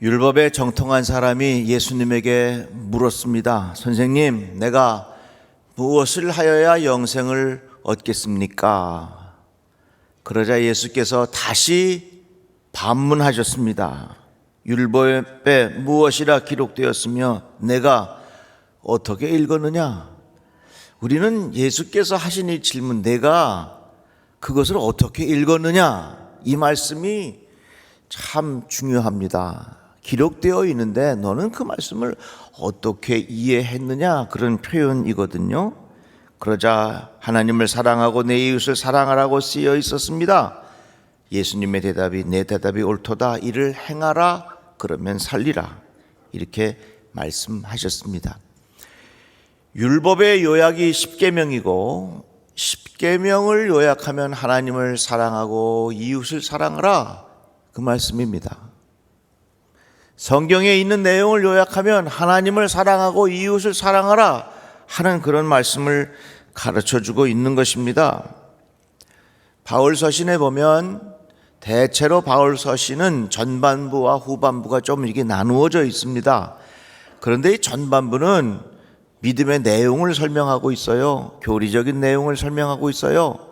율법에 정통한 사람이 예수님에게 물었습니다. 선생님, 내가 무엇을 하여야 영생을 얻겠습니까? 그러자 예수께서 다시 반문하셨습니다. 율법에 무엇이라 기록되었으며 내가 어떻게 읽었느냐? 우리는 예수께서 하신 이 질문, 내가 그것을 어떻게 읽었느냐? 이 말씀이 참 중요합니다. 기록되어 있는데 너는 그 말씀을 어떻게 이해했느냐? 그런 표현이거든요. 그러자 하나님을 사랑하고 내 이웃을 사랑하라고 쓰여 있었습니다. 예수님의 대답이, 내 대답이 옳도다. 이를 행하라, 그러면 살리라. 이렇게 말씀하셨습니다. 율법의 요약이 10계명이고 10계명을 요약하면 하나님을 사랑하고 이웃을 사랑하라, 그 말씀입니다. 성경에 있는 내용을 요약하면 하나님을 사랑하고 이웃을 사랑하라 하는 그런 말씀을 가르쳐주고 있는 것입니다. 바울 서신에 보면 대체로 바울 서신은 전반부와 후반부가 좀 이렇게 나누어져 있습니다. 그런데 이 전반부는 믿음의 내용을 설명하고 있어요. 교리적인 내용을 설명하고 있어요.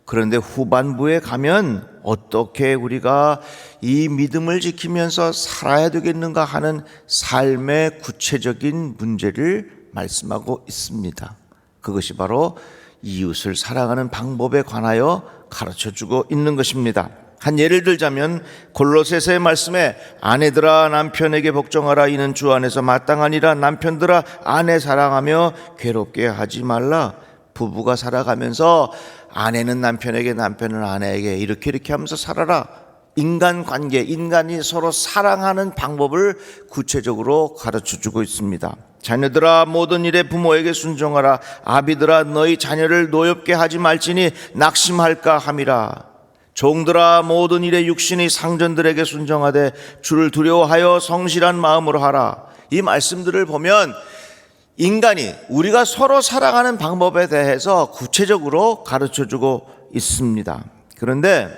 그런데 후반부에 가면 어떻게 우리가 이 믿음을 지키면서 살아야 되겠는가 하는 삶의 구체적인 문제를 말씀하고 있습니다. 그것이 바로 이웃을 사랑하는 방법에 관하여 가르쳐주고 있는 것입니다. 한 예를 들자면 골로새서의 말씀에 아내들아 남편에게 복종하라, 이는 주 안에서 마땅하니라. 남편들아 아내 사랑하며 괴롭게 하지 말라. 부부가 살아가면서 아내는 남편에게, 남편은 아내에게 이렇게 하면서 살아라. 인간관계, 인간이 서로 사랑하는 방법을 구체적으로 가르쳐주고 있습니다. 자녀들아 모든 일에 부모에게 순종하라. 아비들아 너희 자녀를 노엽게 하지 말지니 낙심할까 함이라. 종들아 모든 일에 육신의 상전들에게 순종하되 주를 두려워하여 성실한 마음으로 하라. 이 말씀들을 보면 인간이, 우리가 서로 살아가는 방법에 대해서 구체적으로 가르쳐주고 있습니다. 그런데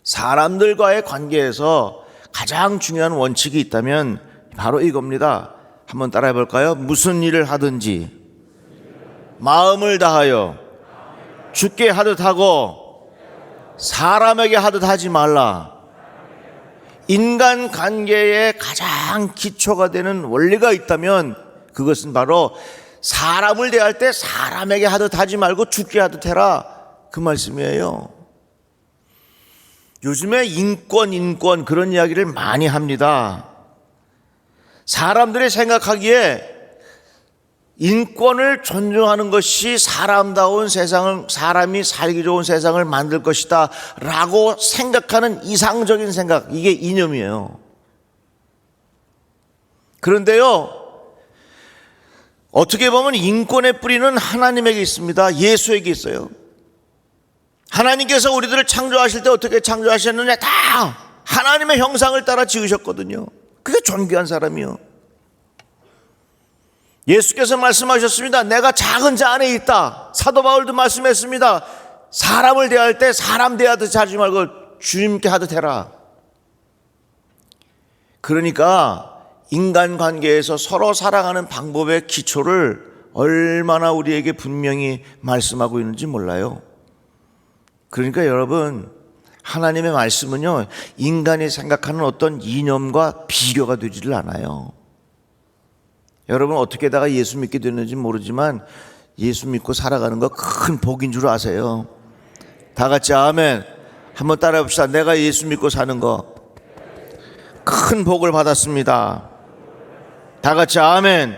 사람들과의 관계에서 가장 중요한 원칙이 있다면 바로 이겁니다. 한번 따라해 볼까요? 무슨 일을 하든지 마음을 다하여 주께 하듯 하고 사람에게 하듯 하지 말라. 인간관계의 가장 기초가 되는 원리가 있다면 그것은 바로 사람을 대할 때 사람에게 하듯 하지 말고 주께 하듯 해라, 그 말씀이에요. 요즘에 인권 그런 이야기를 많이 합니다. 사람들이 생각하기에 인권을 존중하는 것이 사람다운 세상을, 사람이 살기 좋은 세상을 만들 것이다 라고 생각하는 이상적인 생각, 이게 이념이에요. 그런데요, 어떻게 보면 인권의 뿌리는 하나님에게 있습니다. 예수에게 있어요. 하나님께서 우리들을 창조하실 때 어떻게 창조하셨느냐? 다 하나님의 형상을 따라 지으셨거든요. 그게 존귀한 사람이요. 예수께서 말씀하셨습니다. 내가 작은 자 안에 있다. 사도 바울도 말씀했습니다. 사람을 대할 때 사람 대하듯 하지 말고 주님께 하듯 해라. 그러니까 인간관계에서 서로 사랑하는 방법의 기초를 얼마나 우리에게 분명히 말씀하고 있는지 몰라요. 그러니까 여러분, 하나님의 말씀은요, 인간이 생각하는 어떤 이념과 비교가 되지를 않아요. 여러분 어떻게다가 예수 믿게 됐는지 모르지만 예수 믿고 살아가는 거 큰 복인 줄 아세요? 다 같이 아멘. 한번 따라해 봅시다. 내가 예수 믿고 사는 거 큰 복을 받았습니다. 다 같이 아멘.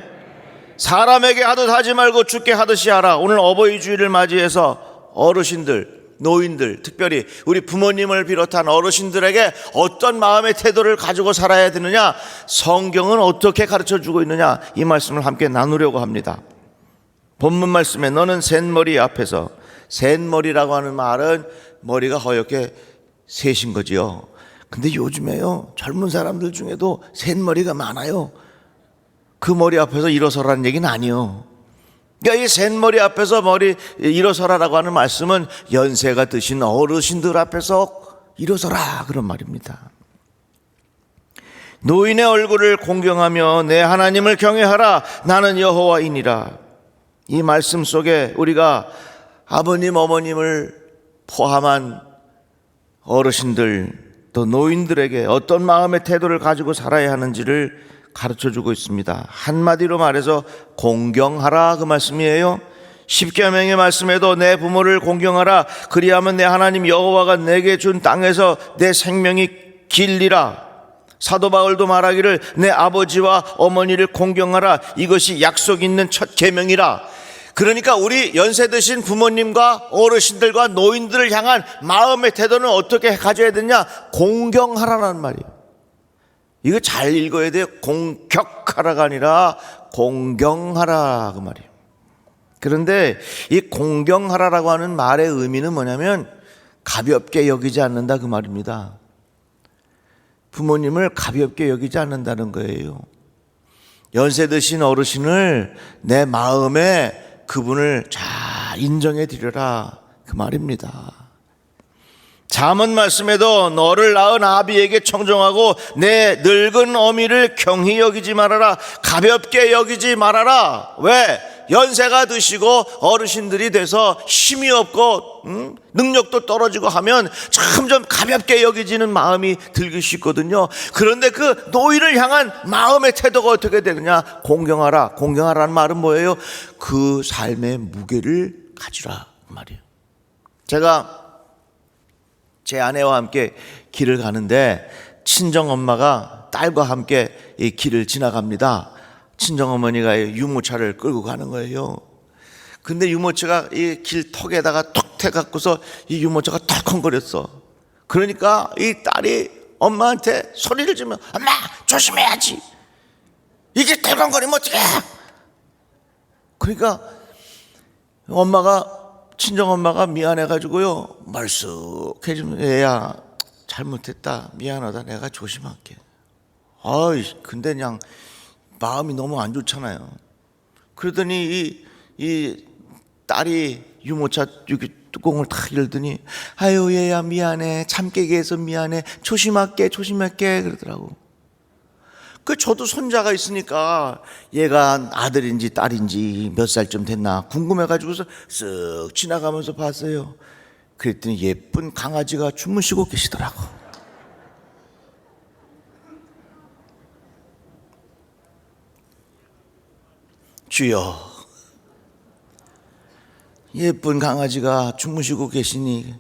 사람에게 하듯 하지 말고 주께 하듯이 하라. 오늘 어버이 주일을 맞이해서 어르신들, 노인들, 특별히 우리 부모님을 비롯한 어르신들에게 어떤 마음의 태도를 가지고 살아야 되느냐, 성경은 어떻게 가르쳐주고 있느냐, 이 말씀을 함께 나누려고 합니다. 본문 말씀에 너는 샌머리 앞에서, 샌머리라고 하는 말은 머리가 허옇게 새신 거지요. 근데 요즘에요, 젊은 사람들 중에도 샌머리가 많아요. 그 머리 앞에서 일어서라는 얘기는 아니에요. 그러니까 이 샌머리 앞에서 머리 일어서라라고 하는 말씀은 연세가 드신 어르신들 앞에서 일어서라, 그런 말입니다. 노인의 얼굴을 공경하며 내 하나님을 경외하라. 나는 여호와이니라. 이 말씀 속에 우리가 아버님, 어머님을 포함한 어르신들, 또 노인들에게 어떤 마음의 태도를 가지고 살아야 하는지를 가르쳐주고 있습니다. 한마디로 말해서 공경하라, 그 말씀이에요. 십계명의 말씀에도 내 부모를 공경하라. 그리하면 내 하나님 여호와가 내게 준 땅에서 내 생명이 길리라. 사도 바울도 말하기를 내 아버지와 어머니를 공경하라. 이것이 약속 있는 첫 계명이라. 그러니까 우리 연세 드신 부모님과 어르신들과 노인들을 향한 마음의 태도는 어떻게 가져야 되냐? 공경하라는 말이에요. 이거 잘 읽어야 돼요. 공격하라가 아니라 공경하라, 그 말이에요. 그런데 이 공경하라라고 하는 말의 의미는 뭐냐면 가볍게 여기지 않는다, 그 말입니다. 부모님을 가볍게 여기지 않는다는 거예요. 연세 드신 어르신을 내 마음에 그분을 잘 인정해 드려라, 그 말입니다. 잠언 말씀에도 너를 낳은 아비에게 청종하고 내 늙은 어미를 경히 여기지 말아라. 가볍게 여기지 말아라. 왜? 연세가 드시고 어르신들이 돼서 힘이 없고 능력도 떨어지고 하면 점점 가볍게 여기지는 마음이 들기 쉽거든요. 그런데 그 노인을 향한 마음의 태도가 어떻게 되느냐? 공경하라. 공경하라는 말은 뭐예요? 그 삶의 무게를 가지라, 그 말이에요. 제가 제 아내와 함께 길을 가는데 친정엄마가 딸과 함께 이 길을 지나갑니다. 친정어머니가 유모차를 끌고 가는 거예요. 근데 유모차가 이 길 턱에다가 툭 대갖고서 이 유모차가 덜컹거렸어. 그러니까 이 딸이 엄마한테 소리를 지르면 엄마 조심해야지. 이게 덜컹거리면 어떡해. 그러니까 친정엄마가 미안해가지고요 말쑥 해주면 얘야 잘못했다, 미안하다, 내가 조심할게. 근데 그냥 마음이 너무 안 좋잖아요. 그러더니 이 딸이 유모차 여기 뚜껑을 탁 열더니 아유 얘야 미안해, 참깨게 해서 미안해, 조심할게 그러더라고. 저도 손자가 있으니까 얘가 아들인지 딸인지 몇 살쯤 됐나 궁금해가지고서 쓱 지나가면서 봤어요. 그랬더니 예쁜 강아지가 주무시고 계시더라고. 주여, 예쁜 강아지가 주무시고 계시니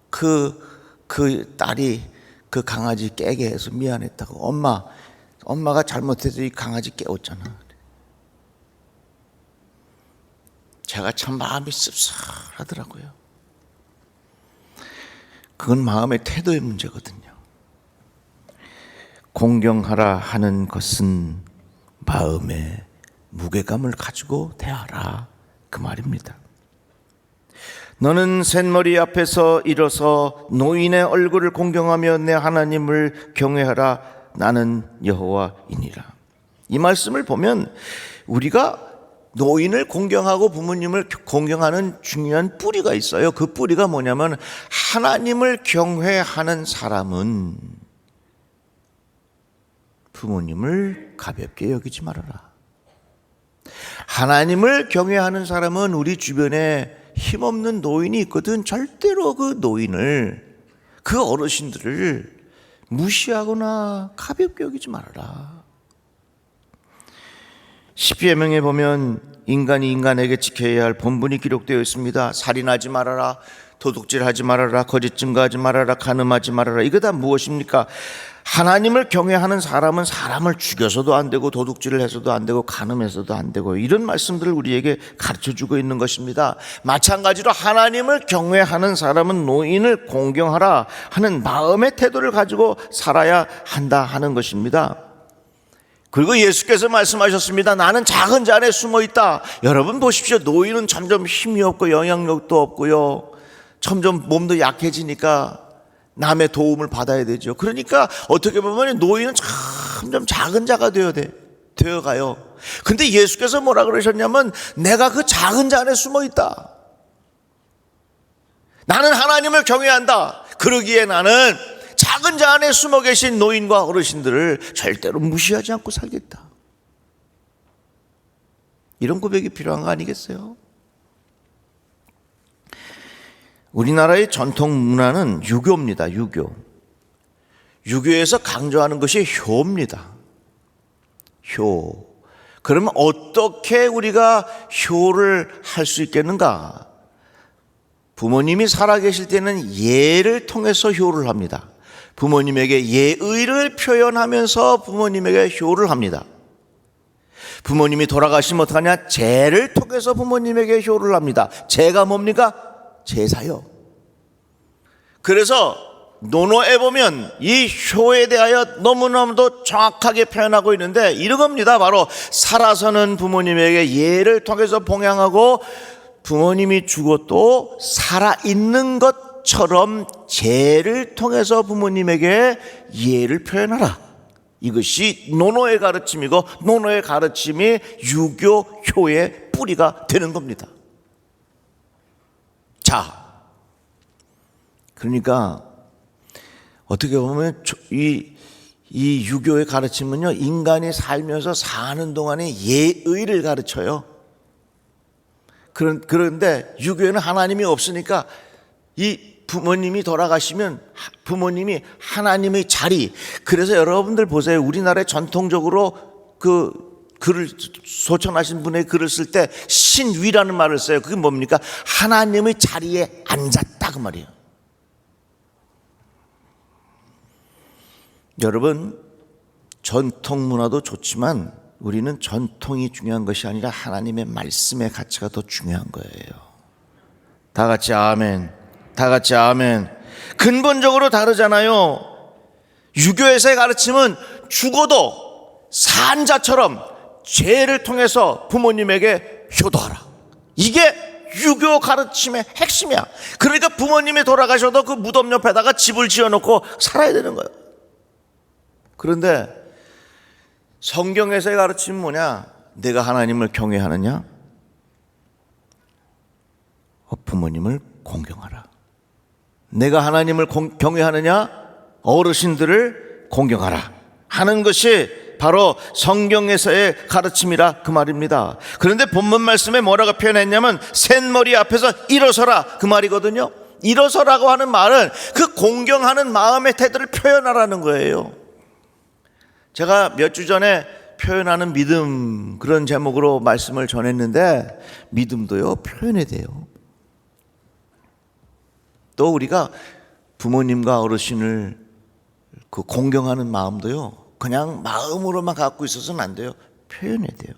그 딸이 그 강아지 깨게 해서 미안했다고. 엄마가 잘못해서 이 강아지 깨웠잖아. 제가 참 마음이 씁쓸하더라고요. 그건 마음의 태도의 문제거든요. 공경하라 하는 것은 마음의 무게감을 가지고 대하라, 그 말입니다. 너는 셋머리 앞에서 일어서 노인의 얼굴을 공경하며 내 하나님을 경외하라. 나는 여호와이니라. 이 말씀을 보면 우리가 노인을 공경하고 부모님을 공경하는 중요한 뿌리가 있어요. 그 뿌리가 뭐냐면 하나님을 경외하는 사람은 부모님을 가볍게 여기지 말아라. 하나님을 경외하는 사람은 우리 주변에 힘없는 노인이 있거든. 절대로 그 노인을, 그 어르신들을 무시하거나 가볍게 여기지 말아라. 십계명에 보면 인간이 인간에게 지켜야 할 본분이 기록되어 있습니다. 살인하지 말아라, 도둑질하지 말아라, 거짓 증거하지 말아라, 간음하지 말아라. 이거 다 무엇입니까? 하나님을 경외하는 사람은 사람을 죽여서도 안 되고 도둑질을 해서도 안 되고 간음해서도 안 되고, 이런 말씀들을 우리에게 가르쳐주고 있는 것입니다. 마찬가지로 하나님을 경외하는 사람은 노인을 공경하라 하는 마음의 태도를 가지고 살아야 한다 하는 것입니다. 그리고 예수께서 말씀하셨습니다. 나는 작은 잔에 숨어 있다. 여러분 보십시오. 노인은 점점 힘이 없고 영향력도 없고요, 점점 몸도 약해지니까 남의 도움을 받아야 되죠. 그러니까 어떻게 보면 노인은 점점 작은 자가 되어가요. 근데 예수께서 뭐라 그러셨냐면 내가 그 작은 자 안에 숨어 있다. 나는 하나님을 경외한다. 그러기에 나는 작은 자 안에 숨어 계신 노인과 어르신들을 절대로 무시하지 않고 살겠다. 이런 고백이 필요한 거 아니겠어요? 우리나라의 전통 문화는 유교입니다. 유교에서 강조하는 것이 효입니다. 효. 그러면 어떻게 우리가 효를 할 수 있겠는가? 부모님이 살아계실 때는 예를 통해서 효를 합니다. 부모님에게 예의를 표현하면서 부모님에게 효를 합니다. 부모님이 돌아가시면 어떡하냐? 제를 통해서 부모님에게 효를 합니다. 제가 뭡니까? 제사요. 그래서 논어에 보면 이 효에 대하여 너무너무도 정확하게 표현하고 있는데 이런 겁니다. 바로 살아서는 부모님에게 예를 통해서 봉양하고 부모님이 죽어도 살아있는 것처럼 제를 통해서 부모님에게 예를 표현하라. 이것이 논어의 가르침이고 논어의 가르침이 유교 효의 뿌리가 되는 겁니다. 자, 그러니까 어떻게 보면 이 유교의 가르침은요, 인간이 살면서 사는 동안에 예의를 가르쳐요. 그런데 유교에는 하나님이 없으니까 이 부모님이 돌아가시면 부모님이 하나님의 자리. 그래서 여러분들 보세요. 우리나라에 전통적으로 그 글을 소천하신 분의 글을 쓸 때 신위라는 말을 써요. 그게 뭡니까? 하나님의 자리에 앉았다 그 말이에요. 여러분, 전통 문화도 좋지만 우리는 전통이 중요한 것이 아니라 하나님의 말씀의 가치가 더 중요한 거예요. 다 같이 아멘. 다 같이 아멘. 근본적으로 다르잖아요. 유교에서의 가르침은 죽어도 산 자처럼 죄를 통해서 부모님에게 효도하라. 이게 유교 가르침의 핵심이야. 그러니까 부모님이 돌아가셔도 그 무덤 옆에다가 집을 지어놓고 살아야 되는 거예요. 그런데 성경에서의 가르침은 뭐냐? 내가 하나님을 경외하느냐? 부모님을 공경하라. 내가 하나님을 경외하느냐? 어르신들을 공경하라 하는 것이 바로 성경에서의 가르침이라 그 말입니다. 그런데 본문 말씀에 뭐라고 표현했냐면 샌머리 앞에서 일어서라 그 말이거든요. 일어서라고 하는 말은 그 공경하는 마음의 태도를 표현하라는 거예요. 제가 몇 주 전에 표현하는 믿음 그런 제목으로 말씀을 전했는데 믿음도요 표현해야 돼요. 또 우리가 부모님과 어르신을 그 공경하는 마음도요 그냥 마음으로만 갖고 있어서는 안 돼요. 표현해야 돼요.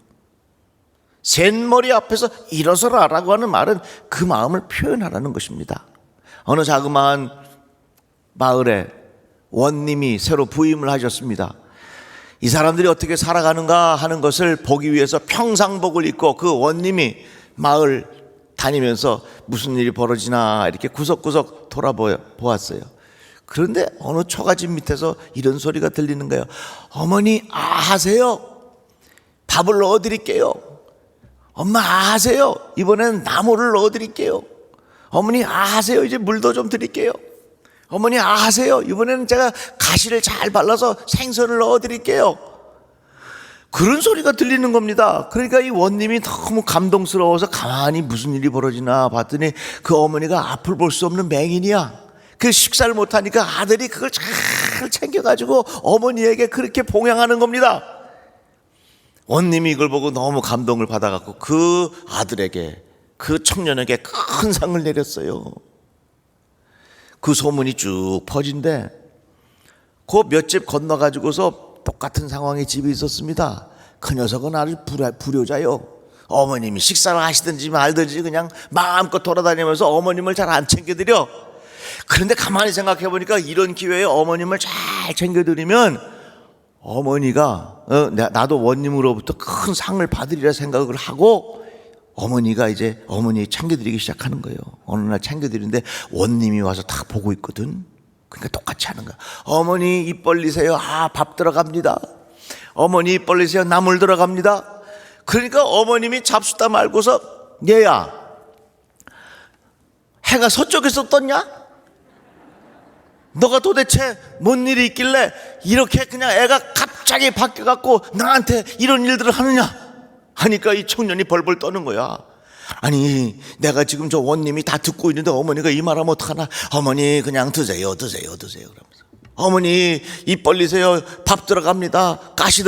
샌머리 앞에서 일어서라 라고 하는 말은 그 마음을 표현하라는 것입니다. 어느 자그마한 마을에 원님이 새로 부임을 하셨습니다. 이 사람들이 어떻게 살아가는가 하는 것을 보기 위해서 평상복을 입고 그 원님이 마을 다니면서 무슨 일이 벌어지나 이렇게 구석구석 돌아보았어요. 그런데 어느 초가집 밑에서 이런 소리가 들리는 거예요. 어머니 하세요. 밥을 넣어드릴게요. 엄마 하세요. 이번엔 나물을 넣어드릴게요. 어머니 하세요. 이제 물도 좀 드릴게요. 어머니 하세요. 이번에는 제가 가시를 잘 발라서 생선을 넣어드릴게요. 그런 소리가 들리는 겁니다. 그러니까 이 원님이 너무 감동스러워서 가만히 무슨 일이 벌어지나 봤더니 그 어머니가 앞을 볼 수 없는 맹인이야. 그 식사를 못하니까 아들이 그걸 잘 챙겨가지고 어머니에게 그렇게 봉양하는 겁니다. 원님이 이걸 보고 너무 감동을 받아갖고 그 아들에게 그 청년에게 큰 상을 내렸어요. 그 소문이 쭉 퍼진데 그 몇 집 건너가지고서 똑같은 상황의 집이 있었습니다. 그 녀석은 아주 불효자요. 어머님이 식사를 하시든지 말든지 그냥 마음껏 돌아다니면서 어머님을 잘 안 챙겨드려. 그런데 가만히 생각해 보니까 이런 기회에 어머님을 잘 챙겨드리면 어머니가 나도 원님으로부터 큰 상을 받으리라 생각을 하고 어머니가 이제 어머니 챙겨드리기 시작하는 거예요. 어느 날 챙겨드리는데 원님이 와서 다 보고 있거든. 그러니까 똑같이 하는 거야. 어머니 입 벌리세요. 밥 들어갑니다. 어머니 입 벌리세요. 나물 들어갑니다. 그러니까 어머님이 잡수다 말고서 얘야 해가 서쪽에서 떴냐? 너가 도대체 뭔 일이 있길래 이렇게 그냥 애가 갑자기 바뀌어갖고 나한테 이런 일들을 하느냐 하니까 이 청년이 벌벌 떠는 거야. 아니, 내가 지금 저 원님이 다 듣고 있는데 어머니가 이 말하면 어떡하나. 어머니 그냥 드세요 그러면서. 어머니 입 벌리세요, 밥 들어갑니다, 가시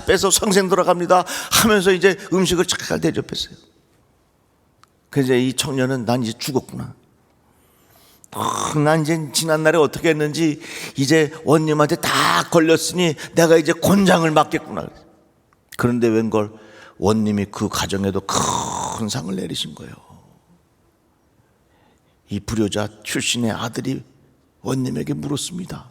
빼서 생선 들어갑니다 하면서 이제 음식을 잘 대접했어요. 그래서 이 청년은 난 이제 죽었구나. 난 이제 지난날에 어떻게 했는지 이제 원님한테 다 걸렸으니 내가 이제 곤장을 맡겠구나. 그런데 웬걸 원님이 그 가정에도 큰 상을 내리신 거예요. 이 불효자 출신의 아들이 원님에게 물었습니다.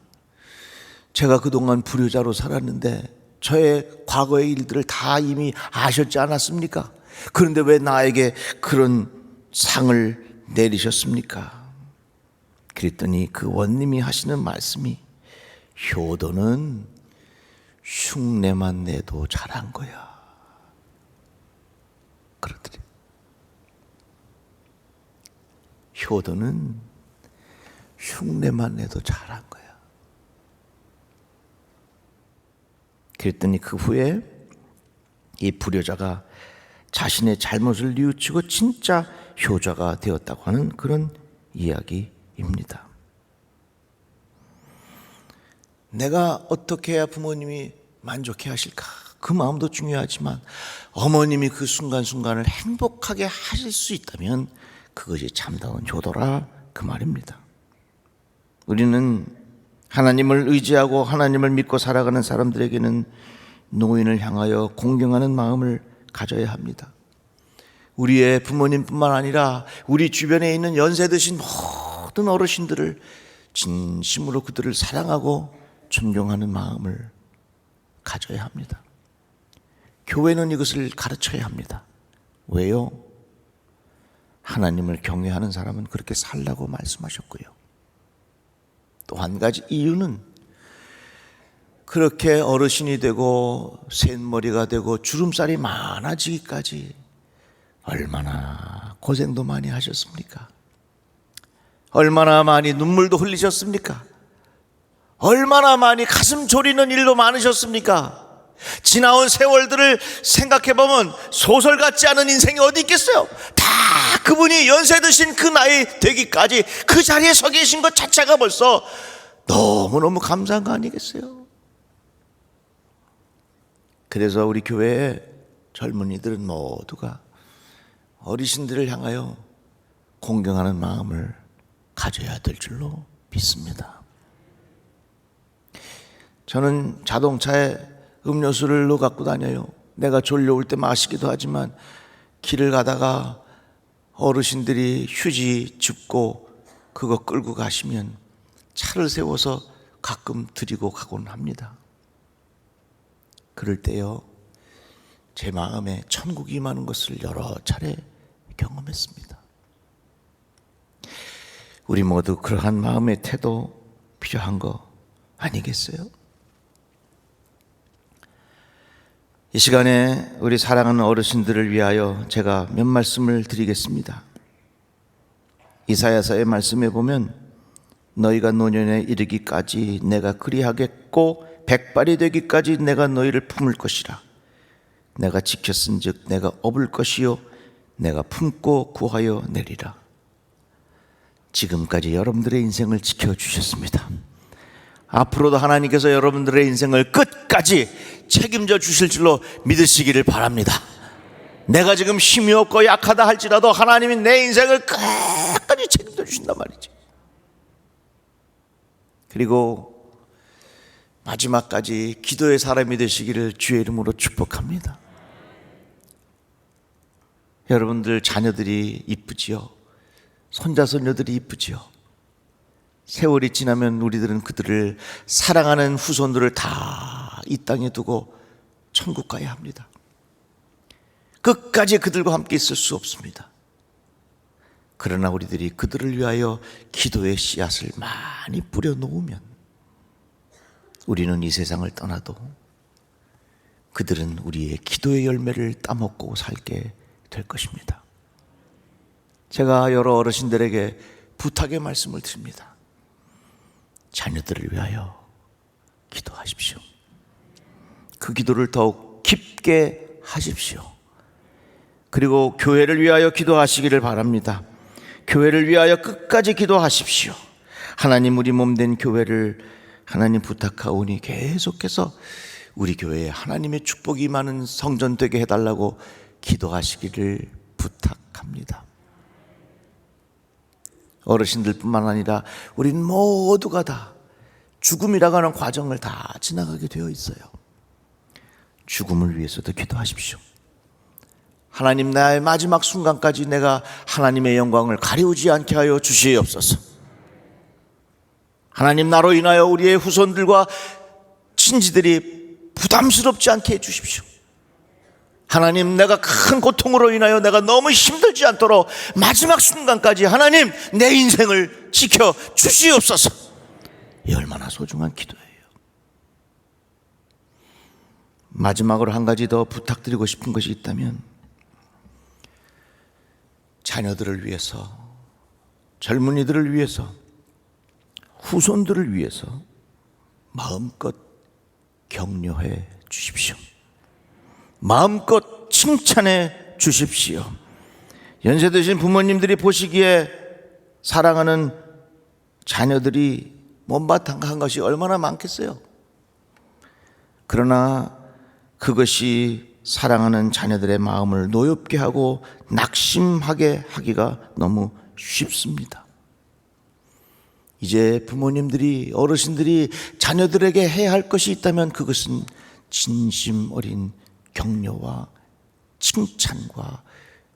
제가 그동안 불효자로 살았는데 저의 과거의 일들을 다 이미 아셨지 않았습니까? 그런데 왜 나에게 그런 상을 내리셨습니까? 그랬더니 그 원님이 하시는 말씀이, 효도는 흉내만 내도 잘한 거야. 그러더래. 효도는 흉내만 내도 잘한 거야. 그랬더니 그 후에 이 불효자가 자신의 잘못을 뉘우치고 진짜 효자가 되었다고 하는 그런 이야기입니다. 내가 어떻게 해야 부모님이 만족해 하실까? 그 마음도 중요하지만 어머님이 그 순간순간을 행복하게 하실 수 있다면 그것이 참다운 효도라, 그 말입니다. 우리는 하나님을 의지하고 하나님을 믿고 살아가는 사람들에게는 노인을 향하여 공경하는 마음을 가져야 합니다. 우리의 부모님뿐만 아니라 우리 주변에 있는 연세 드신 모든 어르신들을 진심으로 그들을 사랑하고 존경하는 마음을 가져야 합니다. 교회는 이것을 가르쳐야 합니다. 왜요? 하나님을 경외하는 사람은 그렇게 살라고 말씀하셨고요. 또 한 가지 이유는 그렇게 어르신이 되고 샌머리가 되고 주름살이 많아지기까지 얼마나 고생도 많이 하셨습니까? 얼마나 많이 눈물도 흘리셨습니까? 얼마나 많이 가슴 졸이는 일도 많으셨습니까? 지나온 세월들을 생각해보면 소설 같지 않은 인생이 어디 있겠어요? 다 그분이 연세 드신 그 나이 되기까지 그 자리에 서 계신 것 자체가 벌써 너무너무 감사한 거 아니겠어요? 그래서 우리 교회의 젊은이들은 모두가 어르신들을 향하여 공경하는 마음을 가져야 될 줄로 믿습니다. 저는 자동차에 음료수를 넣어 갖고 다녀요. 내가 졸려올 때 마시기도 하지만 길을 가다가 어르신들이 휴지 줍고 그거 끌고 가시면 차를 세워서 가끔 드리고 가곤 합니다. 그럴 때요, 제 마음에 천국이 임하는 것을 여러 차례 경험했습니다. 우리 모두 그러한 마음의 태도 필요한 거 아니겠어요? 이 시간에 우리 사랑하는 어르신들을 위하여 제가 몇 말씀을 드리겠습니다. 이사야서의 말씀에 보면 너희가 노년에 이르기까지 내가 그리하겠고 백발이 되기까지 내가 너희를 품을 것이라. 내가 지켰은즉 내가 업을 것이요 내가 품고 구하여 내리라. 지금까지 여러분들의 인생을 지켜주셨습니다. 앞으로도 하나님께서 여러분들의 인생을 끝까지 책임져 주실 줄로 믿으시기를 바랍니다. 내가 지금 힘이 없고 약하다 할지라도 하나님이 내 인생을 끝까지 책임져 주신단 말이지. 그리고 마지막까지 기도의 사람이 되시기를 주의 이름으로 축복합니다. 여러분들 자녀들이 이쁘지요? 손자 손녀들이 이쁘지요? 세월이 지나면 우리들은 그들을 사랑하는 후손들을 다 이 땅에 두고 천국 가야 합니다. 끝까지 그들과 함께 있을 수 없습니다. 그러나 우리들이 그들을 위하여 기도의 씨앗을 많이 뿌려놓으면 우리는 이 세상을 떠나도 그들은 우리의 기도의 열매를 따먹고 살게 될 것입니다. 제가 여러 어르신들에게 부탁의 말씀을 드립니다. 자녀들을 위하여 기도하십시오. 그 기도를 더욱 깊게 하십시오. 그리고 교회를 위하여 기도하시기를 바랍니다. 교회를 위하여 끝까지 기도하십시오. 하나님, 우리 몸된 교회를 하나님 부탁하오니 계속해서 우리 교회에 하나님의 축복이 많은 성전 되게 해달라고 기도하시기를 부탁합니다. 어르신들뿐만 아니라 우린 모두가 다 죽음이라고 하는 과정을 다 지나가게 되어 있어요. 죽음을 위해서도 기도하십시오. 하나님, 나의 마지막 순간까지 내가 하나님의 영광을 가리우지 않게 하여 주시옵소서. 하나님, 나로 인하여 우리의 후손들과 친지들이 부담스럽지 않게 해주십시오. 하나님, 내가 큰 고통으로 인하여 내가 너무 힘들지 않도록 마지막 순간까지 하나님, 내 인생을 지켜 주시옵소서. 이 얼마나 소중한 기도예요. 마지막으로 한 가지 더 부탁드리고 싶은 것이 있다면, 자녀들을 위해서, 젊은이들을 위해서, 후손들을 위해서 마음껏 격려해 주십시오. 마음껏 칭찬해 주십시오. 연세 드신 부모님들이 보시기에 사랑하는 자녀들이 못마땅한 것이 얼마나 많겠어요. 그러나 그것이 사랑하는 자녀들의 마음을 노엽게 하고 낙심하게 하기가 너무 쉽습니다. 이제 부모님들이, 어르신들이 자녀들에게 해야 할 것이 있다면 그것은 진심 어린 격려와 칭찬과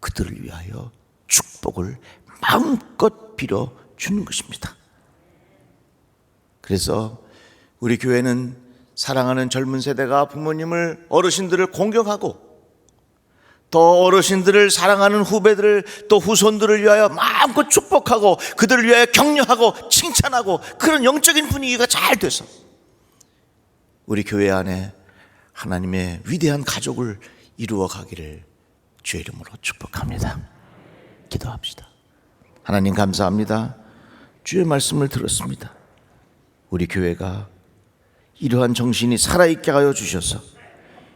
그들을 위하여 축복을 마음껏 빌어주는 것입니다. 그래서 우리 교회는 사랑하는 젊은 세대가 부모님을, 어르신들을 공경하고, 더 어르신들을 사랑하는 후배들을, 또 후손들을 위하여 마음껏 축복하고 그들을 위하여 격려하고 칭찬하고, 그런 영적인 분위기가 잘 돼서 우리 교회 안에 하나님의 위대한 가족을 이루어 가기를 주의 이름으로 축복합니다. 기도합시다. 하나님, 감사합니다. 주의 말씀을 들었습니다. 우리 교회가 이러한 정신이 살아있게 하여 주셔서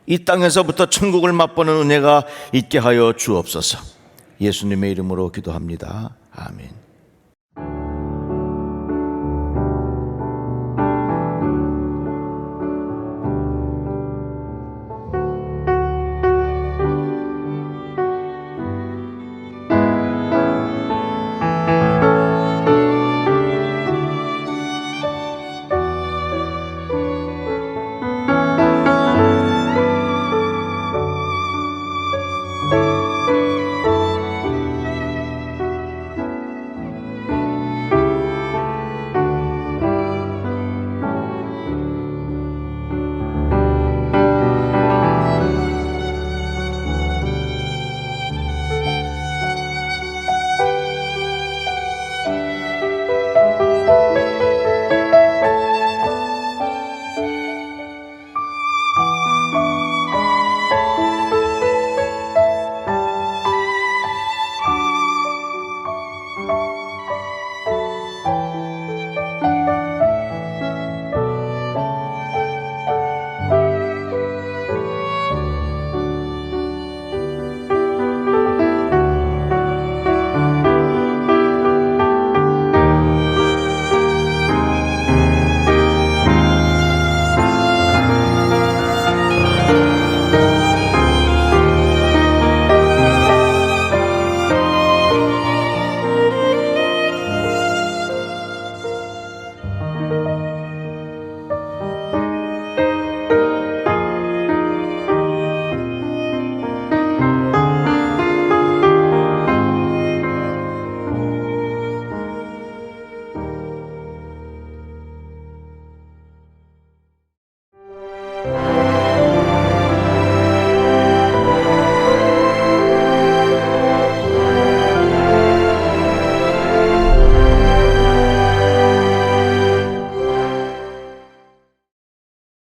이 땅에서부터 천국을 맛보는 은혜가 있게 하여 주옵소서. 예수님의 이름으로 기도합니다. 아멘.